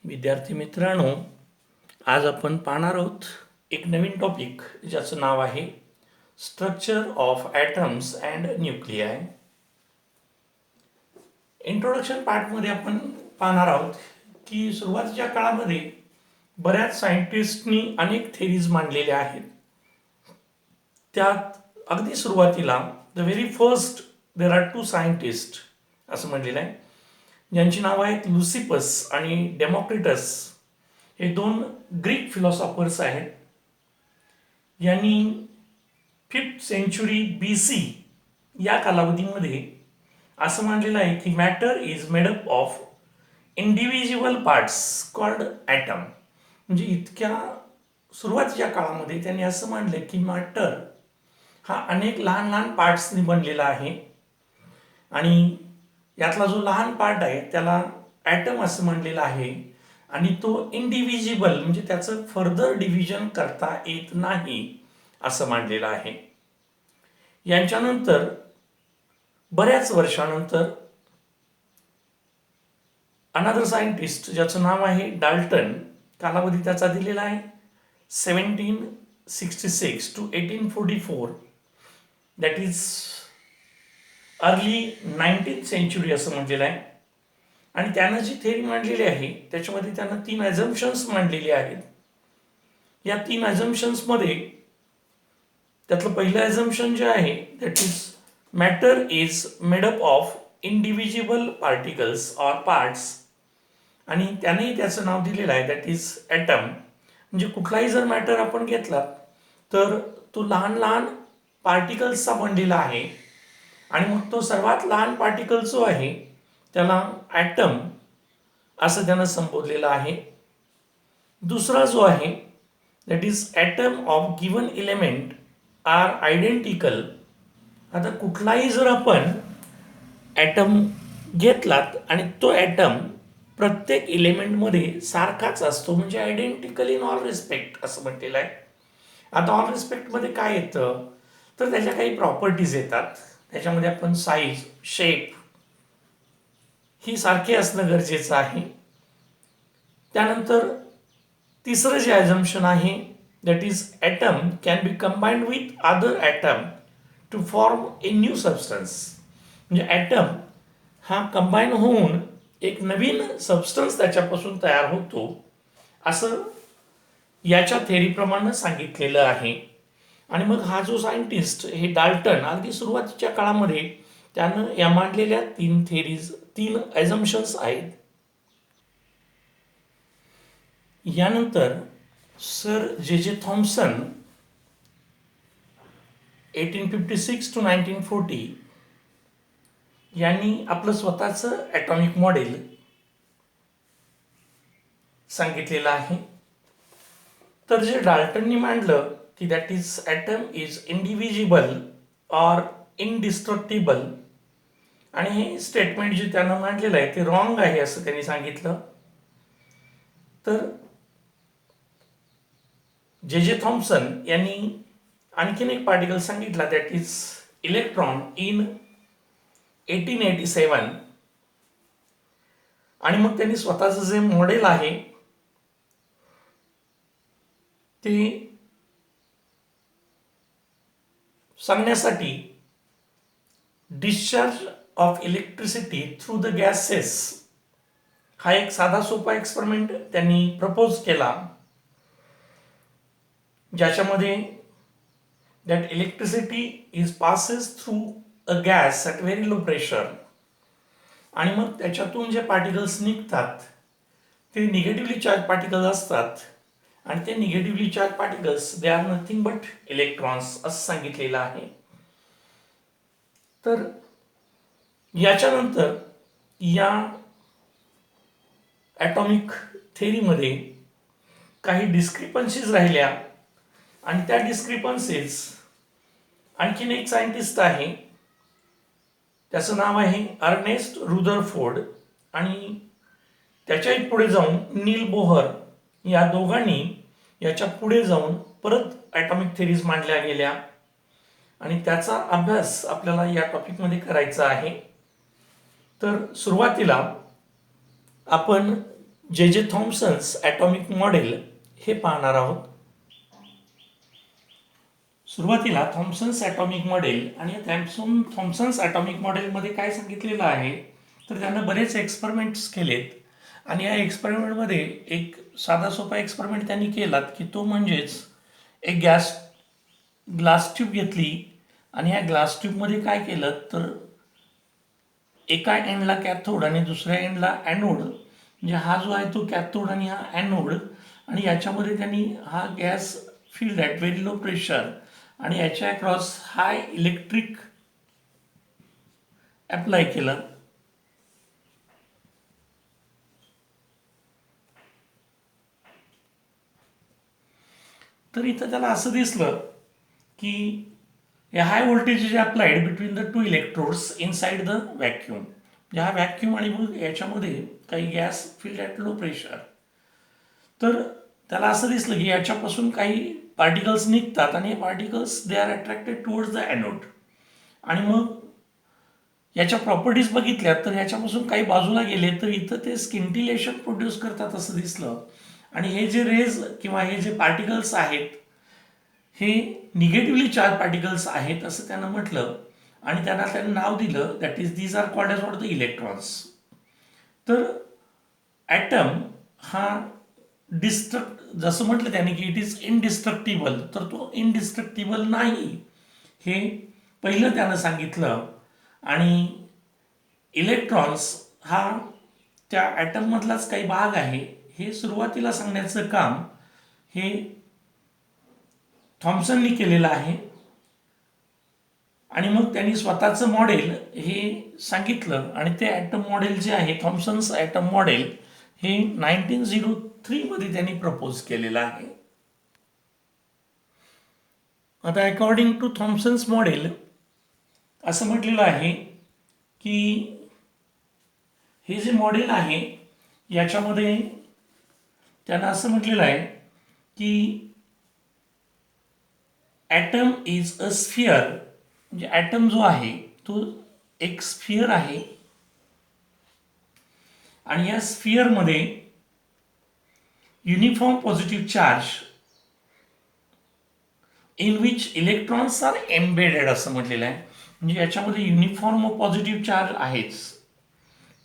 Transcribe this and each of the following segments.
विद्यार्थी मित्रांनो, आज आपण पाहणार आहोत एक नवीन टॉपिक ज्याचं नाव आहे structure of atoms and nuclei. Introduction पार्टमध्ये आपण पाहणार आहोत की सुरुवातीच्या काळामध्ये बऱ्याच सायंटिस्टनी अनेक थेरीज मांडलेल्या आहेत. त्यात अगदी सुरुवातीला the very first there are two scientist असं म्हणलेलं आहे, ज्यांची नावं आहेत लुसिपस आणि डेमोक्रिटस. हे दोन ग्रीक फिलॉसॉफर्स आहेत. यांनी 5th सेंचुरी BC या कालावधीमध्ये असं मानलेलं आहे की matter is made up of individual parts called atom. म्हणजे इतक्या सुरुवातीच्या काळामध्ये त्यांनी असं मानलं की मॅटर हा अनेक लहान लहान पार्ट्सनी बनलेला आहे आणि यातला जो लहान पार्ट आहे त्याला ॲटम असं म्हणलेलं आहे आणि तो इंडिव्हिजिबल म्हणजे त्याचं फर्दर डिव्हिजन करता येत नाही असं मानलेलं आहे. यांच्यानंतर बऱ्याच वर्षानंतर अनदर सायंटिस्ट ज्याचं नाव आहे डाल्टन, कालावधी त्याचा दिलेला आहे 1766 to 1844, that is early 19th century असं म्हटलेलं आहे. आणि त्यानं जी थेरी मांडलेली आहे त्याच्यामध्ये त्यानं 3 ॲझम्पशन्स मांडलेली आहेत. या 3 ॲझम्पशन्समध्ये त्यातलं पहिलं ॲझम्पशन जे आहे that is matter is made up of individual particles or parts, आणि त्यानेही त्याचं नाव दिलेलं आहे दॅट इज ॲटम. म्हणजे कुठलाही जर मॅटर आपण घेतला तर तो लहान लहान पार्टिकल्सचा बनलेला आहे आणि मग तो सर्वात लहान पार्टिकल जो आहे त्याला ॲटम असं त्यानं संबोधलेलं आहे. दुसरा जो आहे that is atom of given element are identical. आता कुठलाही जर आपण ॲटम घेतलात आणि तो ॲटम प्रत्येक एलिमेंटमध्ये सारखाच असतो, म्हणजे आयडेंटिकल इन ऑल रिस्पेक्ट असं म्हटलेलं आहे. आता ऑल रिस्पेक्टमध्ये काय येतं तर त्याच्या काही प्रॉपर्टीज येतात. त्याच्यामध्ये आपण साईज, शेप ही सारखे असणं गरजेचं आहे. त्यानंतर तिसरं जे ॲझम्पशन आहे that is atom can be combined with other atom to form a new substance. म्हणजे ॲटम हा कंबाईन होऊन एक नवीन सबस्टन्स त्याच्यापासून तयार होतो असं याच्या थेरीप्रमाणे सांगितलेलं आहे. आणि मग हा जो सायंटिस्ट हे डाल्टन अगदी सुरुवातीच्या काळामध्ये त्यानं या मांडलेल्या 3 थेरीज, 3 ॲझम्पशन्स आहेत. यानंतर सर जे थॉम्सन 1856 to 1940 यांनी आपलं स्वतःचं ॲटॉमिक मॉडेल सांगितलेलं आहे. तर जे डाल्टननी मांडलं की that is atom is indivisible or indestructible, आणि हे स्टेटमेंट जे त्यानं मांडलेलं आहे ते रॉंग आहे असं त्यांनी सांगितलं. तर जे थॉम्सन यांनी आणखीन एक पार्टिकल सांगितला दॅट इज इलेक्ट्रॉन इन 1887, आणि मग त्यांनी स्वतःचं जे मॉडेल आहे ते सांगण्यासाठी discharge of electricity through the gases हा एक साधा सोपा एक्सपेरिमेंट त्यांनी प्रपोज केला, ज्याच्यामध्ये that electricity is passes through a gas at very low pressure, आणि मग त्याच्यातून जे पार्टिकल्स निघतात ते निगेटिव्हली चार्ज पार्टिकल्स असतात, आणि ते negatively charge particles they R nothing but electrons असं सांगितलेलं आहे. तर याच्यानंतर या ॲटॉमिक थेरीमध्ये काही डिस्क्रिपन्सीज राहिल्या, आणि त्या डिस्क्रिपन्सीज आणखीन एक सायंटिस्ट आहे त्याचं नाव आहे अर्नेस्ट रुदरफोर्ड, आणि त्याच्याही पुढे जाऊन नील बोहर या दोघांनी याच्या पुढे जाऊन परत ॲटॉमिक थेरीज मांडल्या गेल्या, आणि त्याचा अभ्यास आपल्याला या टॉपिकमध्ये करायचा आहे. तर सुरुवातीला आपण जे थॉम्सन्स ॲटॉमिक मॉडेल हे पाहणार आहोत. सुरुवातीला थॉम्सन्स ॲटॉमिक मॉडेल आणि या थॉम्सन्स ॲटॉमिक मॉडेलमध्ये काय सांगितलेलं आहे तर त्यानं बरेच एक्सपेरिमेंट्स केलेत आणि या एक्सपेरिमेंटमध्ये एक साधा सोपा एक्सपेरिमेंट त्यांनी केलात की तो म्हणजेच एक ग्लास ट्यूब घेतली आणि या ग्लास ट्यूबमध्ये काय केलं तर एका एंडला कॅथोड आणि दुसऱ्या एंडला ॲनोड, म्हणजे हा जो आहे तो कॅथोड आणि हा ॲनोड, आणि याच्यामध्ये त्यांनी हा gas field at very low pressure आणि याच्या अक्रॉस हाय इलेक्ट्रिक अप्लाय केलं. तर इथं त्याला असं दिसलं की high voltage is applied between the two electrodes inside the vacuum. म्हणजे हा व्हॅक्यूम आणि मग याच्यामध्ये काही gas field at low pressure. तर त्याला असं दिसलं की याच्यापासून काही पार्टिकल्स निघतात आणि हे particles they R attracted towards the anode, आणि मग याच्या प्रॉपर्टीज बघितल्या तर याच्यापासून काही बाजूला गेले तर इथं ते स्किंटिलेशन प्रोड्यूस करतात असं दिसलं. आणि हे जे रेज किंवा हे जे पार्टिकल्स आहेत हे निगेटिव्हली चार्ज पार्टिकल्स आहेत असं त्यानं म्हटलं, आणि त्यांना नाव दिलं that is these are called as what the electrons. तर ॲटम हा जसं म्हटलं त्याने की इट इज इनडिस्ट्रक्टिबल, तर तो इनडिस्ट्रक्टिबल नाही हे पहिलं त्यानं सांगितलं. आणि इलेक्ट्रॉन्स हा त्या ॲटममधलाच काही भाग आहे हे सुरुवातीला सांगण्याचं काम हे थॉम्सननी केलेलं आहे. आणि मग त्यांनी स्वतःचं मॉडेल हे सांगितलं आणि ते ॲटम मॉडेल जे आहे थॉम्सन्स ॲटम मॉडेल हे 1903 त्यांनी प्रपोज केलेलं आहे. आता अकॉर्डिंग टू थॉम्सन्स मॉडेल असं म्हटलेलं आहे की हे जे मॉडेल आहे याच्यामध्ये त्यानं असं म्हटलेलं आहे की ॲटम इज अ स्फिअर, म्हणजे ॲटम जो आहे तो एक स्फिअर आहे आणि या स्फिअरमध्ये uniform positive charge in which electrons are embedded असं म्हटलेलं आहे. म्हणजे याच्यामध्ये युनिफॉर्म पॉझिटिव्ह चार्ज आहेच,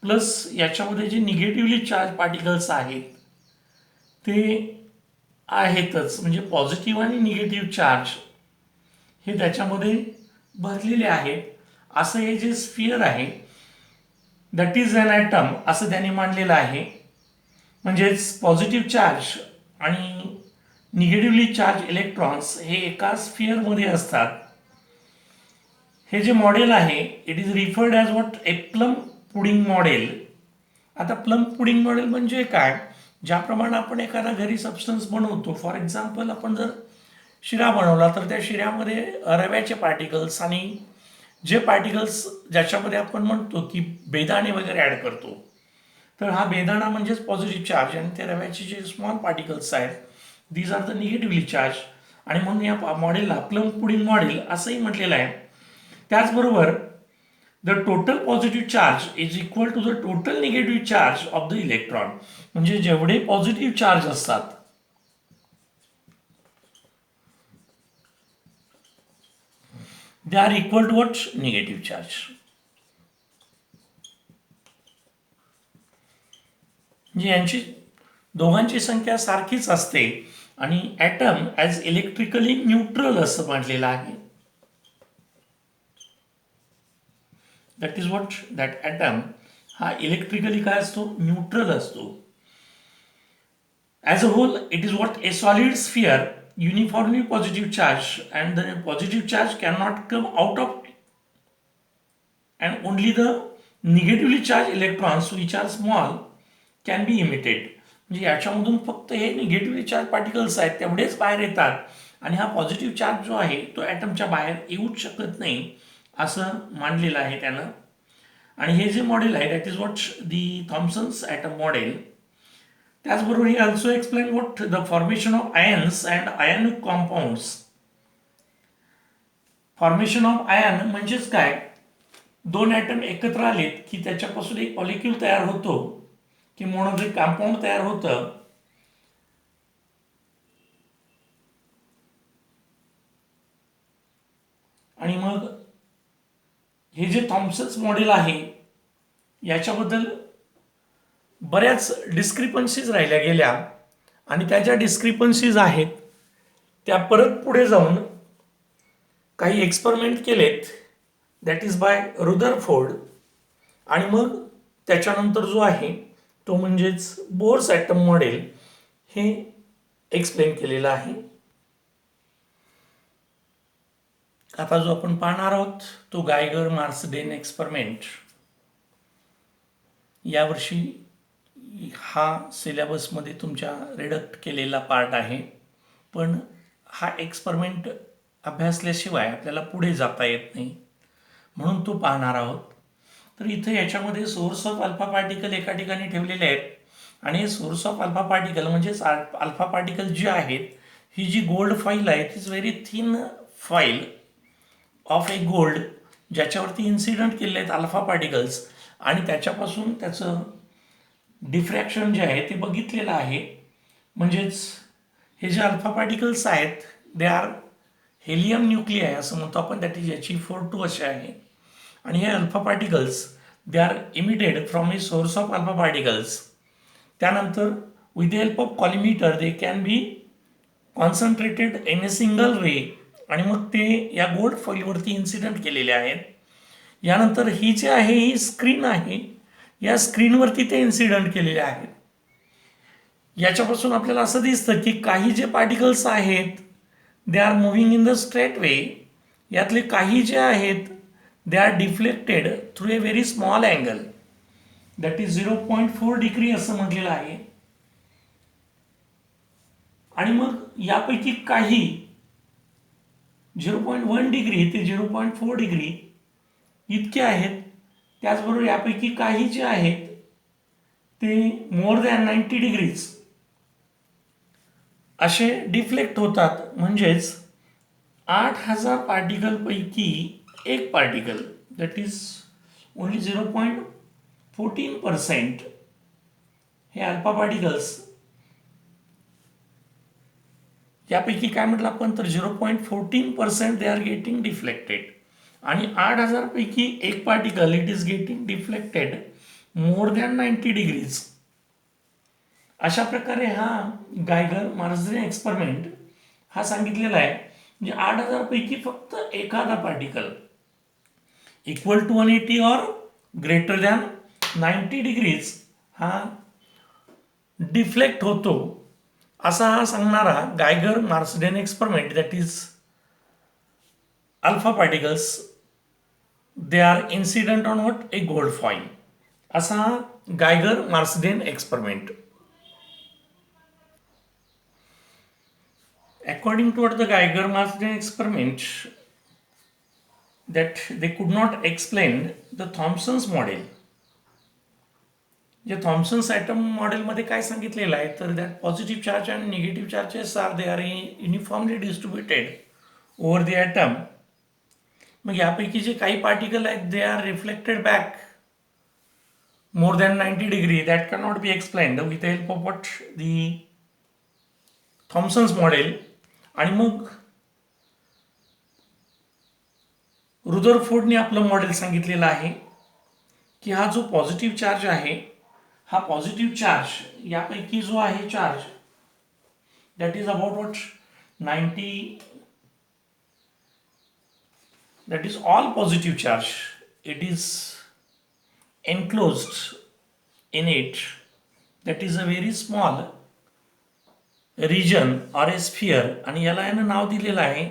प्लस याच्यामध्ये जे निगेटिव्हली चार्ज पार्टिकल्स आहेत ते आहेतच, म्हणजे पॉझिटिव्ह आणि निगेटिव्ह चार्ज हे त्याच्यामध्ये भरलेले आहेत. असं हे जे स्फिअर आहे दॅट इज अन ॲटम असं त्यांनी मांडलेलं आहे. म्हणजेच पॉझिटिव्ह चार्ज आणि निगेटिव्हली चार्ज इलेक्ट्रॉन्स हे एका स्फिअरमध्ये असतात. हे जे मॉडेल आहे it is referred as what A plum pudding model. आता प्लम पुडिंग मॉडेल म्हणजे काय, ज्याप्रमाणे आपण एखादा घरी सबस्टन्स बनवतो, फॉर एक्झाम्पल आपण जर शिरा बनवला तर त्या शिऱ्यामध्ये रव्याचे पार्टिकल्स आणि जे पार्टिकल्स ज्याच्यामध्ये आपण म्हणतो की बेदाणे वगैरे ॲड करतो, तर हा बेदाणा म्हणजेच पॉझिटिव्ह चार्ज आणि ते रव्याचे जे स्मॉल पार्टिकल्स आहेत these are the negatively charge, आणि म्हणून या मॉडेलला प्लम पुडिंग मॉडेल असंही म्हटलेलं आहे. त्याचबरोबर the total positive charge is equal to the total negative charge of the electron. म्हणजे जेवढे पॉझिटिव्ह चार्ज असतात they are equal to what negative charge. म्हणजे यांची दोघांची संख्या सारखीच असते आणि ॲटम ॲज इलेक्ट्रिकली न्यूट्रल असं म्हटलेलं आहे. That is what that atom हा इलेक्ट्रिकली काय असतो, न्यूट्रल असतो. As a whole it is what a solid sphere uniformly positive charge and the positive charge can not come out of and only the negatively charge electrons which are small can be emitted. म्हणजे याच्यामधून फक्त हे negatively charge particles आहेत तेवढेच बाहेर येतात आणि हा पॉझिटिव्ह चार्ज जो आहे तो ॲटमच्या बाहेर येऊच शकत नाही असं मांडलेलं आहे त्यानं. आणि हे जे मॉडेल आहे that is what the Thomson's atom model. त्याचबरोबर ही also explain what the formation of ions and ionic compounds. Formation of ion म्हणजेच काय, दोन ॲटम एकत्र आलेत की त्याच्यापासून एक मॉलिक्यूल तयार होतो की मोनोमेरिक कंपाऊंड तयार होतं आणि मग हे जे थॉम्सन्स मॉडेल आहे याच्याबद्दल बऱ्याच डिस्क्रिपन्सीज राहिल्या गेल्या आणि त्या ज्या डिस्क्रिपन्सीज आहेत त्या परत पुढे जाऊन काही एक्सपेरिमेंट केलेत, दॅट इज बाय रुदरफोर्ड, आणि मग त्याच्यानंतर जो आहे तो म्हणजेच बोर्स ॲटम मॉडेल हे एक्सप्लेन केलेलं आहे. आता जो आपण पाहणार आहोत तो गायगर मार्सडेन एक्सपेरिमेंट. यावर्षी हा सिलेबसमध्ये तुमच्या रिडक्ट केलेला पार्ट आहे, पण हा एक्सपेरिमेंट अभ्यासल्याशिवाय आपल्याला पुढे जाता येत नाही, म्हणून तो पाहणार आहोत. तर इथे याच्यामध्ये सोर्स ऑफ अल्फा पार्टिकल एका ठिकाणी ठेवलेले आहेत आणि सोर्स ऑफ अल्फा पार्टिकल म्हणजेच अल्फा पार्टिकल जे आहेत, ही जी गोल्ड फाईल आहे ती is very thin file of A gold ज्याच्यावरती इन्सिडंट केलेले आहेत अल्फा पार्टिकल्स आणि त्याच्यापासून त्याचं डिफ्रॅक्शन जे आहे ते बघितलेलं आहे. म्हणजेच हे जे अल्फा पार्टिकल्स आहेत दे आर हेलियम न्यूक्लिआय असं म्हणतो आपण, दॅट इज He42 असे आहे. आणि हे alpha particles they are emitted from a source of alpha particles. त्यानंतर with the help of collimator they can be concentrated in a single ray आणि मग ते या गोल्ड फॉईलवरती इन्सिडंट केलेले आहेत. यानंतर ही जी आहे ही स्क्रीन आहे, या स्क्रीनवरती ते इन्सिडंट केलेले आहेत. याच्यापासून आपल्याला असं दिसतं की काही जे पार्टिकल्स आहेत they R moving in the straight way. यातले काही जे आहेत they R deflected through a very small angle, that is 0.4 degree असं म्हटलेलं आहे. आणि मग यापैकी काही 0.1 डिग्री ते 0.4 डिग्री इतके आहेत. त्याचबरोबर यापैकी काही जे आहेत ते मोर दॅन 90 डिग्रीज असे डिफ्लेक्ट होतात. म्हणजेच 8,000 पार्टिकलपैकी एक पार्टिकल, दॅट इज ओन्ली 0.14%, हे अल्फा पार्टिकल्स यापैकी काय म्हटलं आपण तर 0.14% दे आर गेटिंग डिफ्लेक्टेड. आणि 8,000 पैकी एक particle it is getting deflected more than 90 degrees. अशा प्रकारे हा गायगर मार्सडेन एक्सपेरिमेंट हा सांगितलेला आहे. म्हणजे 8,000 पैकी फक्त एखादा पार्टिकल इक्वल टू 180 और ग्रेटर दॅन 90 डिग्रीज हा डिफ्लेक्ट होतो, असा हा सांगणारा Geiger Marsden experiment, that is alpha particles they R incident on what A gold foil, असा हा Geiger Marsden experiment. According to the Geiger-Marsden experiment, that they could not explain the Thomson's model. जे Thomson's atom मॉडेलमध्ये काय सांगितलेलं आहे तर that positive charge आणि negative charges are they are uniformly distributed over the atom. मग यापैकी जे काही पार्टिकल आहेत they are reflected back more than 90 degree, that can not be explained with the help of what the Thomson's model. आणि मग रुदरफोर्डने आपलं model सांगितलेलं आहे की हा जो पॉझिटिव्ह चार्ज आहे हा पॉझिटिव्ह चार्ज यापैकी जो आहे charge that is about what 90, that is all positive charge, it is enclosed in it, that is a very small region or a sphere. आणि याला यानं नाव दिलेलं आहे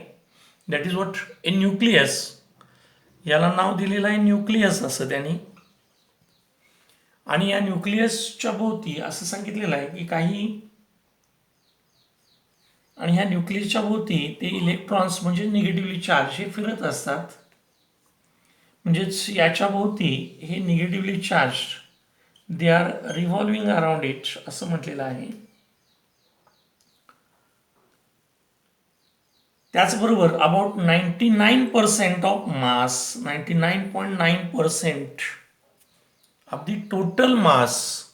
that is what A nucleus. याला नाव दिलेलं आहे न्यूक्लियस असं त्यांनी. आणि या न्यूक्लियसच्या भोवती असं सांगितलेलं आहे की काही, आणि ह्या न्यूक्लियसच्या भोवती ते इलेक्ट्रॉन्स म्हणजे निगेटिव्हली चार्ज हे फिरत असतात. म्हणजेच याच्या भोवती हे negatively charge they are revolving around it असं म्हटलेलं आहे. त्याचबरोबर about 99% of mass, 99.9% of the total mass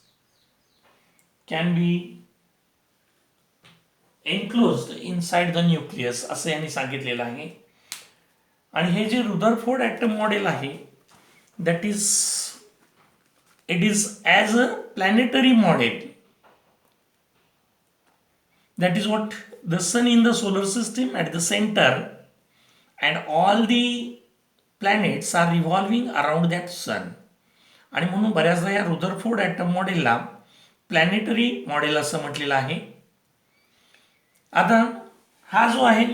can be enclosed inside the nucleus असं यांनी सांगितलेलं आहे. आणि हे जे रुदरफोर्ड ॲटम मॉडेल आहे that is it is as a planetary model. That is what the sun in the solar system at the center, and all the planets are revolving around that sun. आणि म्हणून बऱ्याचदा या Rutherford item मॉडेलला planetary model असं म्हटलेलं आहे. आता हा जो आहे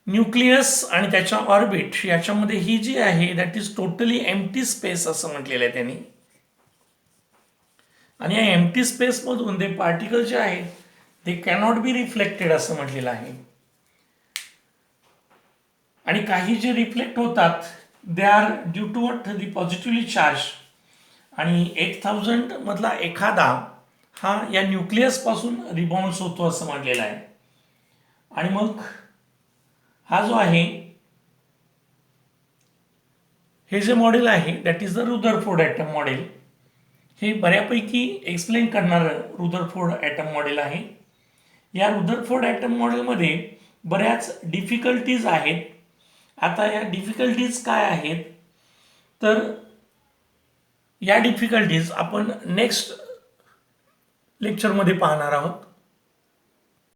न्यूक्लियस आणि त्याच्या ऑर्बिट याच्यामध्ये ही जी आहे that is totally empty space असं म्हटलेलं आहे त्यांनी. आणि या एम्प्टी स्पेसमधून ते पार्टिकल जे आहेत ते कॅनॉट बी रिफ्लेक्टेड असं म्हटलेलं आहे. आणि काही जे रिफ्लेक्ट होतात they are due to what the positively charge. आणि 8000 मधला एखादा हा या न्यूक्लियसपासून रिबाउंड्स होतो असं म्हटलेलं आहे. आणि मग हा जो आहे हे जे मॉडेल आहे that is the Rutherford atom model. हे बऱ्यापैकी एक्सप्लेन करणारं रुदरफोर्ड ॲटम मॉडेल आहे. या रुदरफोर्ड ॲटम मॉडेलमध्ये बऱ्याच डिफिकल्टीज आहेत. आता या डिफिकल्टीज काय आहेत तर या डिफिकल्टीज आपण नेक्स्ट लेक्चरमध्ये पाहणार आहोत.